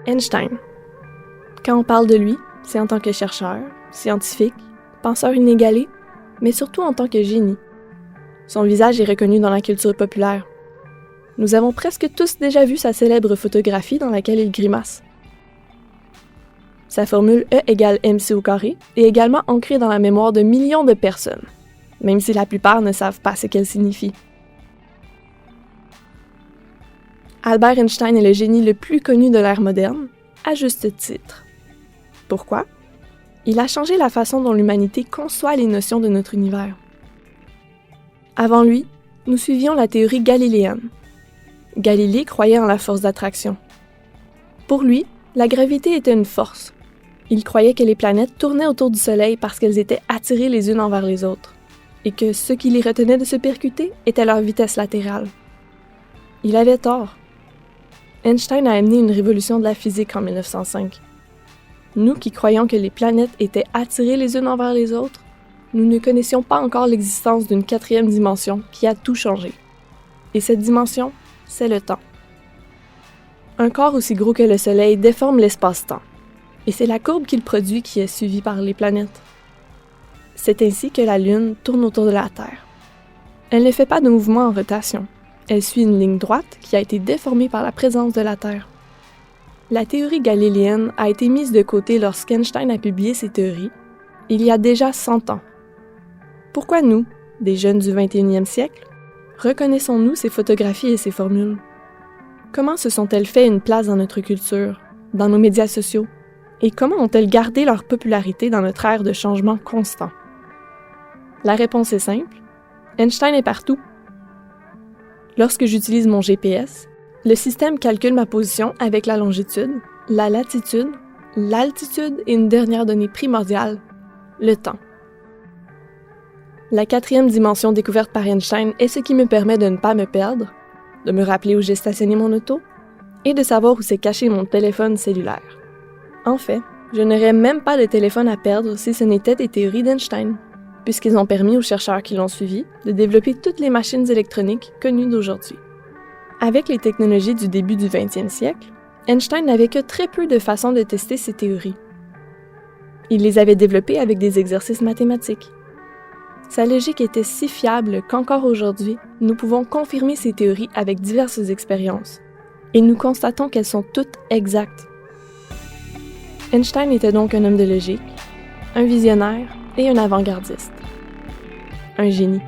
Einstein. Quand on parle de lui, c'est en tant que chercheur, scientifique, penseur inégalé, mais surtout en tant que génie. Son visage est reconnu dans la culture populaire. Nous avons presque tous déjà vu sa célèbre photographie dans laquelle il grimace. Sa formule E égale mc au carré est également ancrée dans la mémoire de millions de personnes, même si la plupart ne savent pas ce qu'elle signifie. Albert Einstein est le génie le plus connu de l'ère moderne, à juste titre. Pourquoi? Il a changé la façon dont l'humanité conçoit les notions de notre univers. Avant lui, nous suivions la théorie galiléenne. Galilée croyait en la force d'attraction. Pour lui, la gravité était une force. Il croyait que les planètes tournaient autour du Soleil parce qu'elles étaient attirées les unes envers les autres, et que ce qui les retenait de se percuter était leur vitesse latérale. Il avait tort. Einstein a amené une révolution de la physique en 1905. Nous qui croyons que les planètes étaient attirées les unes envers les autres, nous ne connaissions pas encore l'existence d'une quatrième dimension qui a tout changé. Et cette dimension, c'est le temps. Un corps aussi gros que le Soleil déforme l'espace-temps, et c'est la courbe qu'il produit qui est suivie par les planètes. C'est ainsi que la Lune tourne autour de la Terre. Elle ne fait pas de mouvement en rotation. Elle suit une ligne droite qui a été déformée par la présence de la Terre. La théorie galiléenne a été mise de côté lorsqu'Einstein a publié ses théories, il y a déjà 100 ans. Pourquoi nous, des jeunes du 21e siècle, reconnaissons-nous ces photographies et ces formules? Comment se sont-elles fait une place dans notre culture, dans nos médias sociaux, et comment ont-elles gardé leur popularité dans notre ère de changement constant? La réponse est simple, Einstein est partout. Lorsque j'utilise mon GPS, le système calcule ma position avec la longitude, la latitude, l'altitude et une dernière donnée primordiale, le temps. La quatrième dimension découverte par Einstein est ce qui me permet de ne pas me perdre, de me rappeler où j'ai stationné mon auto et de savoir où s'est caché mon téléphone cellulaire. En fait, je n'aurais même pas de téléphone à perdre si ce n'était des théories d'Einstein, puisqu'ils ont permis aux chercheurs qui l'ont suivi de développer toutes les machines électroniques connues d'aujourd'hui. Avec les technologies du début du 20e siècle, Einstein n'avait que très peu de façons de tester ses théories. Il les avait développées avec des exercices mathématiques. Sa logique était si fiable qu'encore aujourd'hui, nous pouvons confirmer ses théories avec diverses expériences, et nous constatons qu'elles sont toutes exactes. Einstein était donc un homme de logique, un visionnaire et un avant-gardiste. Un génie.